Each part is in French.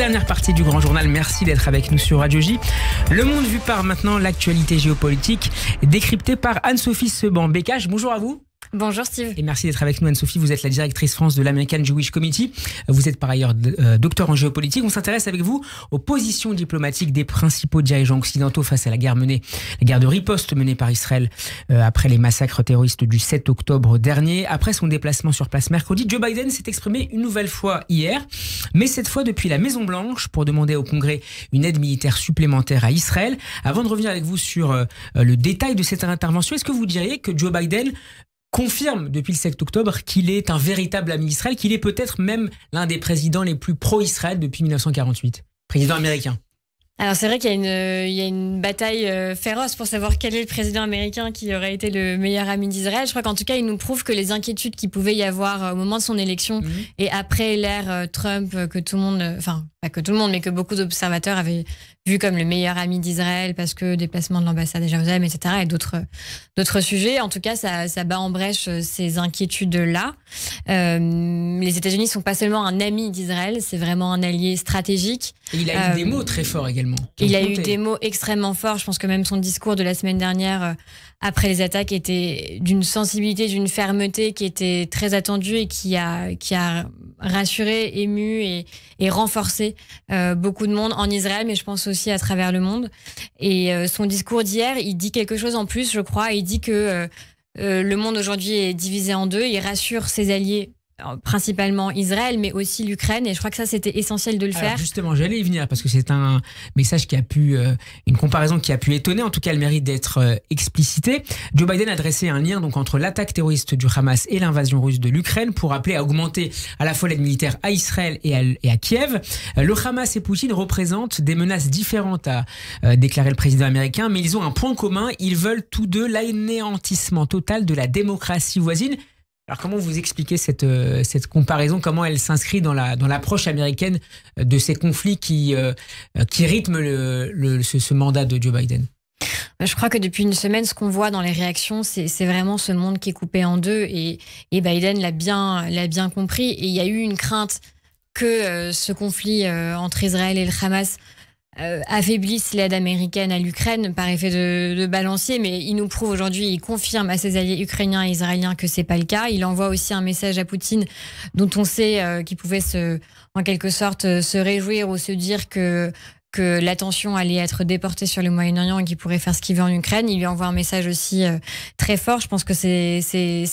dernière partie du Grand Journal. Merci d'être avec nous sur Radio J. Le monde vu par maintenant, l'actualité géopolitique décryptée par Anne-Sophie Seban-Bécache. Bonjour à vous. Bonjour Steve. Et merci d'être avec nous Anne-Sophie. Vous êtes la directrice France de l'American Jewish Committee. Vous êtes par ailleurs docteur en géopolitique. On s'intéresse avec vous aux positions diplomatiques des principaux dirigeants occidentaux face à la guerre de riposte menée par Israël après les massacres terroristes du 7 octobre dernier. Après son déplacement sur place mercredi, Joe Biden s'est exprimé une nouvelle fois hier, mais cette fois depuis la Maison-Blanche pour demander au Congrès une aide militaire supplémentaire à Israël. Avant de revenir avec vous sur le détail de cette intervention, est-ce que vous diriez que Joe Biden confirme depuis le 7 octobre qu'il est un véritable ami d'Israël, qu'il est peut-être même l'un des présidents les plus pro-Israël depuis 1948, président américain? Alors c'est vrai qu'il y a une bataille féroce pour savoir quel est le président américain qui aurait été le meilleur ami d'Israël. Je crois qu'en tout cas, il nous prouve que les inquiétudes qu'il pouvait y avoir au moment de son élection et après l'ère Trump, que tout le monde, enfin pas que tout le monde, mais que beaucoup d'observateurs avaient vu comme le meilleur ami d'Israël parce que déplacement de l'ambassade à Jérusalem, etc. et d'autres sujets. En tout cas, ça bat en brèche ces inquiétudes-là. Les États-Unis sont pas seulement un ami d'Israël, c'est vraiment un allié stratégique. Et il a eu des mots très forts également. Il a eu des mots extrêmement forts. Je pense que même son discours de la semaine dernière, après les attaques, était d'une sensibilité, d'une fermeté qui était très attendue et qui a rassuré, ému et renforcé beaucoup de monde en Israël, mais je pense aussi à travers le monde. Et son discours d'hier, il dit quelque chose en plus, je crois. Il dit que le monde aujourd'hui est divisé en deux. Il rassure ses alliés, principalement Israël, mais aussi l'Ukraine, et je crois que ça c'était essentiel de le faire. Justement, j'allais y venir parce que c'est un message qui a pu, une comparaison qui a pu étonner, en tout cas elle mérite d'être explicitée. Joe Biden a dressé un lien donc entre l'attaque terroriste du Hamas et l'invasion russe de l'Ukraine pour appeler à augmenter à la fois l'aide militaire à Israël et à Kiev. Le Hamas et Poutine représentent des menaces différentes, a déclaré le président américain, mais ils ont un point commun, ils veulent tous deux l'anéantissement total de la démocratie voisine. Alors comment vous expliquez cette comparaison, comment elle s'inscrit dans l'approche américaine de ces conflits qui rythment ce mandat de Joe Biden? Je crois que depuis une semaine, ce qu'on voit dans les réactions, c'est vraiment ce monde qui est coupé en deux, et Biden l'a bien compris. Et il y a eu une crainte que ce conflit entre Israël et le Hamas affaiblisse l'aide américaine à l'Ukraine par effet de balancier, mais il nous prouve aujourd'hui, il confirme à ses alliés ukrainiens et israéliens que c'est pas le cas. Il envoie aussi un message à Poutine dont on sait qu'il pouvait en quelque sorte se réjouir ou se dire que l'attention allait être déportée sur le Moyen-Orient et qu'il pourrait faire ce qu'il veut en Ukraine. Il lui envoie un message aussi très fort. Je pense que c'est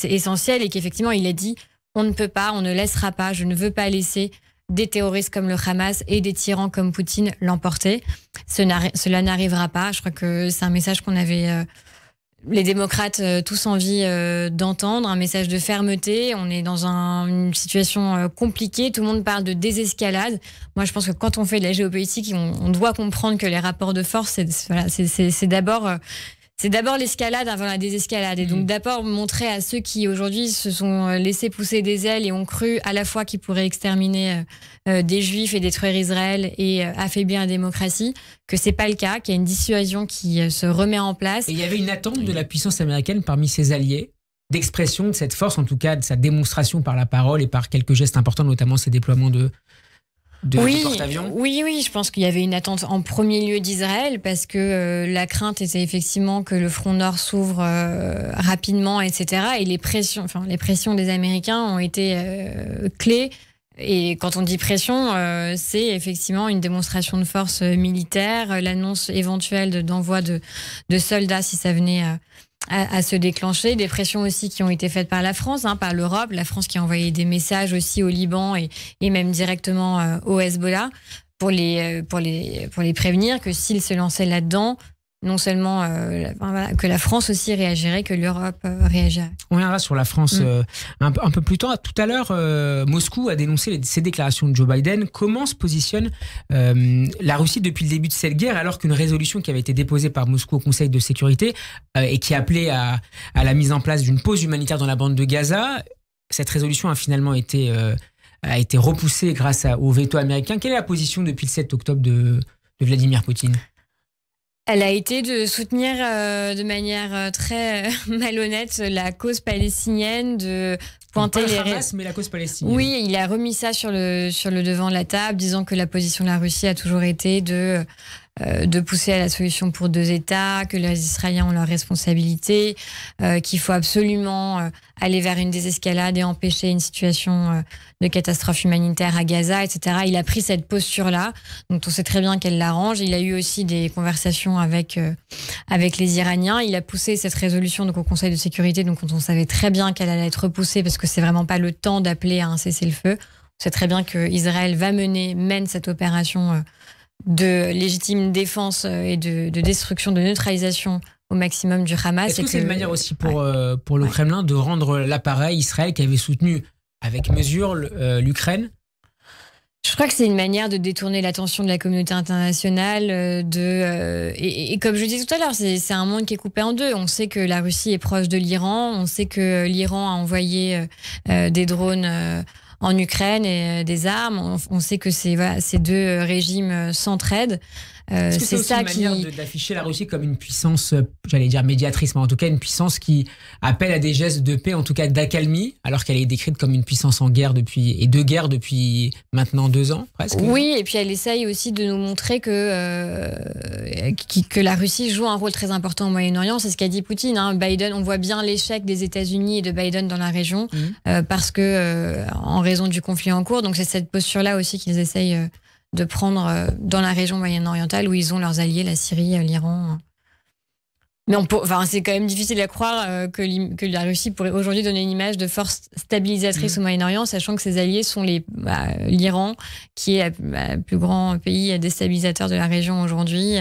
essentiel, et qu'effectivement il a dit on ne peut pas, on ne laissera pas, je ne veux pas laisser des terroristes comme le Hamas et des tyrans comme Poutine l'emporter. Cela n'arrivera pas. Je crois que c'est un message qu'on avait les démocrates tous envie d'entendre, un message de fermeté. On est dans une situation compliquée. Tout le monde parle de désescalade. Moi, je pense que quand on fait de la géopolitique, on doit comprendre que les rapports de force, c'est d'abord l'escalade avant la désescalade. Et donc d'abord montrer à ceux qui aujourd'hui se sont laissés pousser des ailes et ont cru à la fois qu'ils pourraient exterminer des juifs et détruire Israël et affaiblir la démocratie, que c'est pas le cas, qu'il y a une dissuasion qui se remet en place. Et il y avait une attente de la puissance américaine parmi ses alliés d'expression de cette force, en tout cas de sa démonstration par la parole et par quelques gestes importants, notamment ses déploiements de porte-avions. Oui, je pense qu'il y avait une attente en premier lieu d'Israël, parce que la crainte était effectivement que le front nord s'ouvre rapidement, etc. Et les pressions des Américains ont été clés. Et quand on dit pression, c'est effectivement une démonstration de force militaire, l'annonce éventuelle d'envoi de soldats si ça venait à se déclencher, des pressions aussi qui ont été faites par la France, par l'Europe, la France qui a envoyé des messages aussi au Liban et même directement au Hezbollah pour les prévenir que s'ils se lançaient là-dedans, non seulement que la France aussi réagirait, que l'Europe réagirait. On reviendra sur la France un peu plus tard. Tout à l'heure, Moscou a dénoncé ces déclarations de Joe Biden. Comment se positionne la Russie depuis le début de cette guerre, alors qu'une résolution qui avait été déposée par Moscou au Conseil de sécurité et qui appelait à la mise en place d'une pause humanitaire dans la bande de Gaza, cette résolution a finalement été repoussée grâce au veto américain. Quelle est la position depuis le 7 octobre de Vladimir Poutine ? Elle a été de soutenir de manière très malhonnête la cause palestinienne, de pointer pas le Hamas, mais la cause palestinienne. Oui, il a remis ça sur le devant de la table, disant que la position de la Russie a toujours été de pousser à la solution pour 2 États, que les Israéliens ont leurs responsabilités, qu'il faut absolument aller vers une désescalade et empêcher une situation de catastrophe humanitaire à Gaza, etc. Il a pris cette posture-là, donc on sait très bien qu'elle l'arrange. Il a eu aussi des conversations avec les Iraniens. Il a poussé cette résolution donc au Conseil de sécurité, donc on savait très bien qu'elle allait être repoussée parce que c'est vraiment pas le temps d'appeler à un cessez-le-feu. On sait très bien que Israël mène cette opération de légitime défense et de destruction, de neutralisation au maximum du Hamas. Est-ce que c'est une manière aussi pour le Kremlin de rendre l'appareil Israël qui avait soutenu avec mesure l'Ukraine? Je crois que c'est une manière de détourner l'attention de la communauté internationale. Et comme je disais tout à l'heure, c'est un monde qui est coupé en deux. On sait que la Russie est proche de l'Iran. On sait que l'Iran a envoyé des drones en Ukraine et des armes. On sait que ces 2 régimes s'entraident. Est-ce que c'est aussi une manière d'afficher la Russie comme une puissance, j'allais dire médiatrice, mais en tout cas une puissance qui appelle à des gestes de paix, en tout cas d'accalmie, alors qu'elle est décrite comme une puissance en guerre de guerre depuis maintenant 2 ans, presque? Oui, et puis elle essaye aussi de nous montrer que la Russie joue un rôle très important au Moyen-Orient. C'est ce qu'a dit Poutine. Biden, on voit bien l'échec des États-Unis et de Biden dans la région parce que en raison du conflit en cours. Donc c'est cette posture-là aussi qu'ils essayent de prendre dans la région moyen-orientale où ils ont leurs alliés, la Syrie, l'Iran. Mais c'est quand même difficile à croire que la Russie pourrait aujourd'hui donner une image de force stabilisatrice au Moyen-Orient, sachant que ses alliés sont l'Iran, qui est le plus grand pays déstabilisateur de la région aujourd'hui,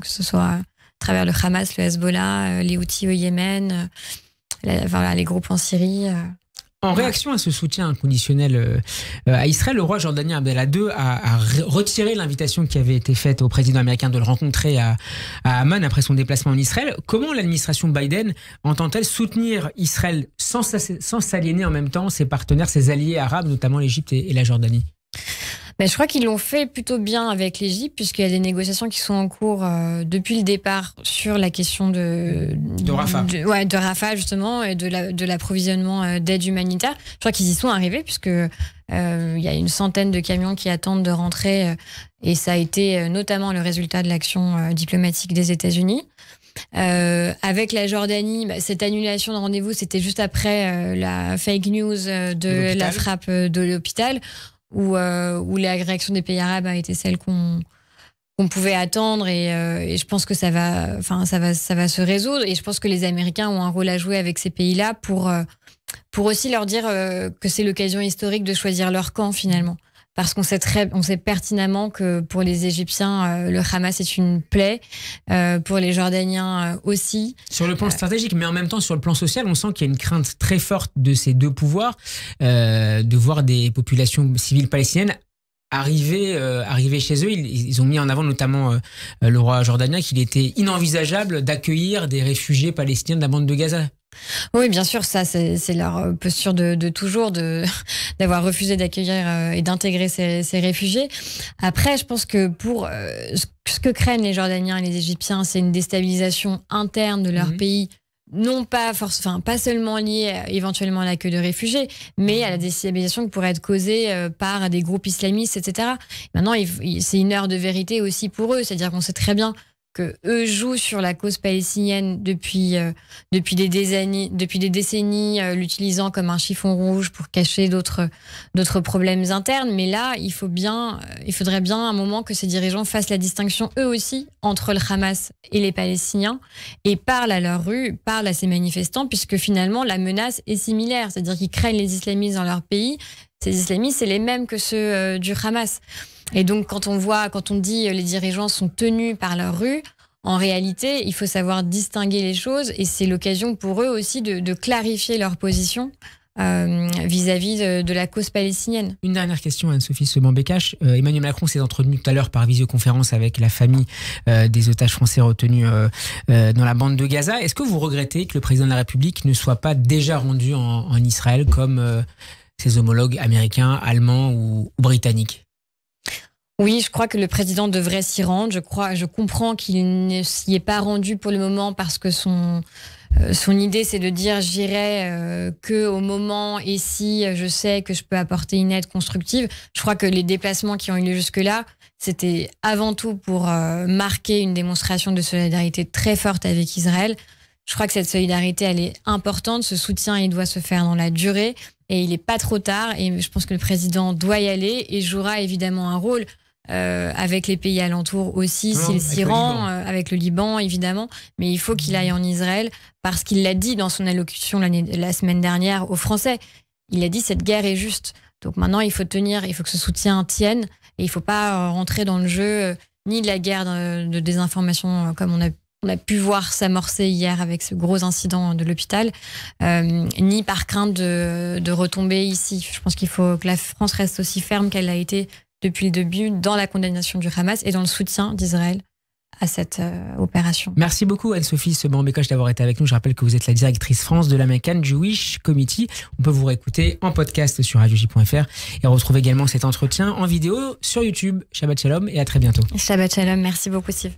que ce soit à travers le Hamas, le Hezbollah, les Houthis au Yémen, les groupes en Syrie. En réaction à ce soutien inconditionnel à Israël, le roi jordanien Abdallah II a retiré l'invitation qui avait été faite au président américain de le rencontrer à Amman après son déplacement en Israël. Comment l'administration Biden entend-elle soutenir Israël sans s'aliéner en même temps ses partenaires, ses alliés arabes, notamment l'Égypte et la Jordanie? Je crois qu'ils l'ont fait plutôt bien avec l'Égypte, puisqu'il y a des négociations qui sont en cours depuis le départ sur la question de Rafah. De Rafah, justement, et de l'approvisionnement d'aide humanitaire. Je crois qu'ils y sont arrivés, puisque il y a une centaine de camions qui attendent de rentrer, et ça a été notamment le résultat de l'action diplomatique des États-Unis. Avec la Jordanie, cette annulation de rendez-vous, c'était juste après la fake news de la frappe de l'hôpital, où la réaction des pays arabes a été celle qu'on pouvait attendre, et je pense que ça va se résoudre, et je pense que les Américains ont un rôle à jouer avec ces pays-là pour aussi leur dire que c'est l'occasion historique de choisir leur camp finalement. Parce qu'on sait pertinemment que pour les Égyptiens, le Hamas est une plaie, pour les Jordaniens aussi. Sur le plan stratégique, mais en même temps sur le plan social, on sent qu'il y a une crainte très forte de ces 2 pouvoirs, de voir des populations civiles palestiniennes arriver chez eux. Ils ont mis en avant notamment le roi jordanien qu'il était inenvisageable d'accueillir des réfugiés palestiniens de la bande de Gaza. Oui, bien sûr, ça c'est leur posture de toujours, d'avoir refusé d'accueillir et d'intégrer ces réfugiés. Après, je pense que pour ce que craignent les Jordaniens et les Égyptiens, c'est une déstabilisation interne de leur pays, non pas pas seulement liée éventuellement à l'accueil de réfugiés, mais à la déstabilisation qui pourrait être causée par des groupes islamistes, etc. Maintenant, c'est une heure de vérité aussi pour eux, c'est-à-dire qu'on sait très bien que eux jouent sur la cause palestinienne depuis des décennies, l'utilisant comme un chiffon rouge pour cacher d'autres problèmes internes. Mais là, il faudrait bien à un moment que ces dirigeants fassent la distinction eux aussi entre le Hamas et les Palestiniens, et parlent à leur rue, parlent à ces manifestants, puisque finalement la menace est similaire, c'est-à-dire qu'ils craignent les islamistes dans leur pays. Ces islamistes, c'est les mêmes que ceux du Hamas. Et donc, quand on dit les dirigeants sont tenus par leur rue, en réalité, il faut savoir distinguer les choses, et c'est l'occasion pour eux aussi de clarifier leur position vis-à-vis de la cause palestinienne. Une dernière question, Anne-Sophie Seban-Bécache. Emmanuel Macron s'est entretenu tout à l'heure par visioconférence avec la famille des otages français retenus dans la bande de Gaza. Est-ce que vous regrettez que le président de la République ne soit pas déjà rendu en Israël comme ses homologues américains, allemands ou britanniques? Oui, je crois que le président devrait s'y rendre. Je comprends qu'il ne s'y est pas rendu pour le moment parce que son idée, c'est de dire j'irai que au moment et si je sais que je peux apporter une aide constructive. Je crois que les déplacements qui ont eu lieu jusque-là, c'était avant tout pour marquer une démonstration de solidarité très forte avec Israël. Je crois que cette solidarité, elle est importante. Ce soutien, il doit se faire dans la durée et il n'est pas trop tard. Et je pense que le président doit y aller et jouera évidemment un rôle avec les pays alentours aussi, s'il s'y rend, avec le Liban évidemment. Mais il faut qu'il aille en Israël parce qu'il l'a dit dans son allocution la semaine dernière aux Français. Il a dit cette guerre est juste. Donc maintenant, il faut tenir, il faut que ce soutien tienne et il ne faut pas rentrer dans le jeu ni de la guerre de désinformation comme on a pu voir s'amorcer hier avec ce gros incident de l'hôpital, ni par crainte de retomber ici. Je pense qu'il faut que la France reste aussi ferme qu'elle l'a été depuis le début dans la condamnation du Hamas et dans le soutien d'Israël à cette opération. Merci beaucoup Anne-Sophie Seban-Bekoche d'avoir été avec nous. Je rappelle que vous êtes la directrice France de l'American Jewish Committee. On peut vous réécouter en podcast sur radioj.fr et retrouver également cet entretien en vidéo sur YouTube. Shabbat Shalom et à très bientôt. Shabbat Shalom, merci beaucoup Steve.